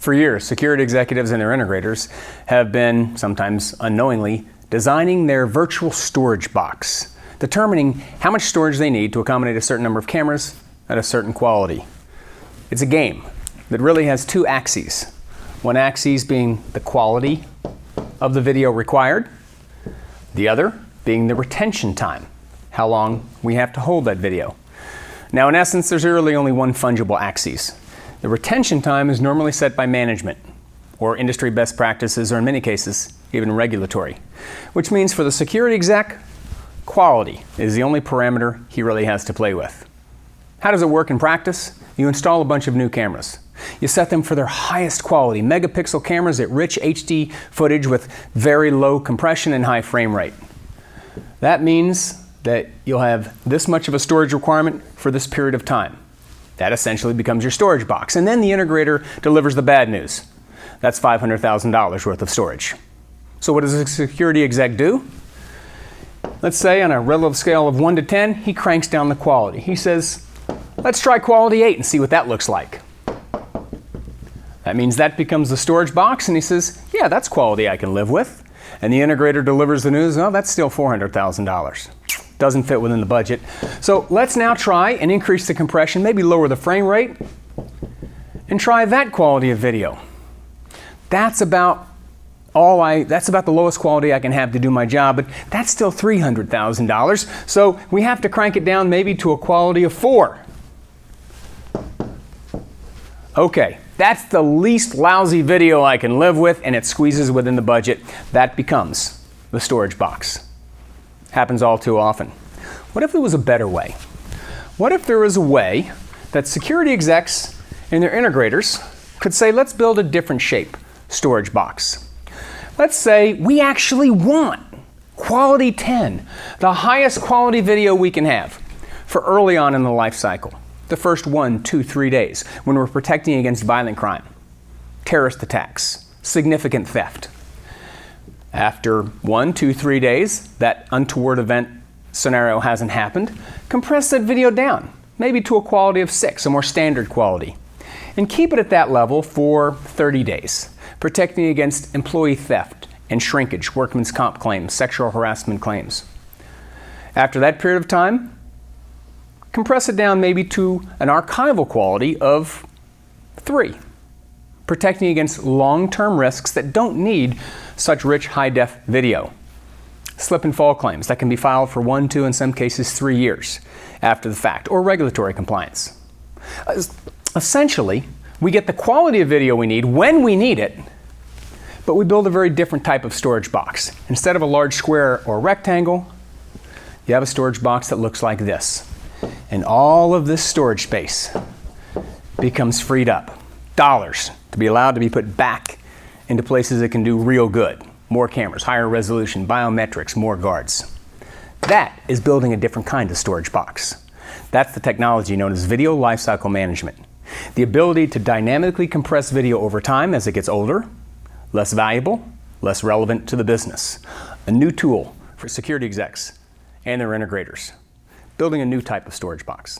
For years, security executives and their integrators have been, sometimes unknowingly, designing their virtual storage box, determining how much storage they need to accommodate a certain number of cameras at a certain quality. It's a game that really has two axes. One axis being the quality of the video required, the other being the retention time, how long we have to hold that video. Now, in essence, there's really only one fungible axis. The retention time is normally set by management, or industry best practices, or in many cases, even regulatory, which means for the security exec, quality is the only parameter he really has to play with. How does it work in practice? You install a bunch of new cameras. You set them for their highest quality, megapixel cameras at rich HD footage with very low compression and high frame rate. That means that you'll have this much of a storage requirement for this period of time. That essentially becomes your storage box. And then the integrator delivers the bad news. That's $500,000 worth of storage. So what does a security exec do? Let's say on a relative scale of 1 to 10, he cranks down the quality. He says, let's try quality 8 and see what that looks like. That means that becomes the storage box, and he says, yeah, that's quality I can live with. And the integrator delivers the news, oh, that's still $400,000. Doesn't fit within the budget. So let's now try and increase the compression, maybe lower the frame rate, and try that quality of video. That's about the lowest quality I can have to do my job, but that's still $300,000. So we have to crank it down maybe to a quality of 4. Okay, that's the least lousy video I can live with, and it squeezes within the budget. That becomes the storage box. Happens all too often. What if there was a better way? What if there was a way that security execs and their integrators could say, let's build a different shape storage box. Let's say we actually want quality 10, the highest quality video we can have for early on in the life cycle, the first 1, 2, 3 days when we're protecting against violent crime, terrorist attacks, significant theft. After 1, 2, 3 days, that untoward event scenario hasn't happened, compress that video down, maybe to a quality of 6, a more standard quality, and keep it at that level for 30 days, protecting against employee theft and shrinkage, workman's comp claims, sexual harassment claims. After that period of time, compress it down maybe to an archival quality of 3, protecting against long-term risks that don't need such rich high-def video. Slip and fall claims that can be filed for 1, 2, in some cases 3 years after the fact, or regulatory compliance. Essentially, we get the quality of video we need when we need it, but we build a very different type of storage box. Instead of a large square or rectangle, you have a storage box that looks like this. And all of this storage space becomes freed up. Dollars to be allowed to be put back into places that can do real good. More cameras, higher resolution, biometrics, more guards. That is building a different kind of storage box. That's the technology known as video lifecycle management. The ability to dynamically compress video over time as it gets older, less valuable, less relevant to the business. A new tool for security execs and their integrators. Building a new type of storage box.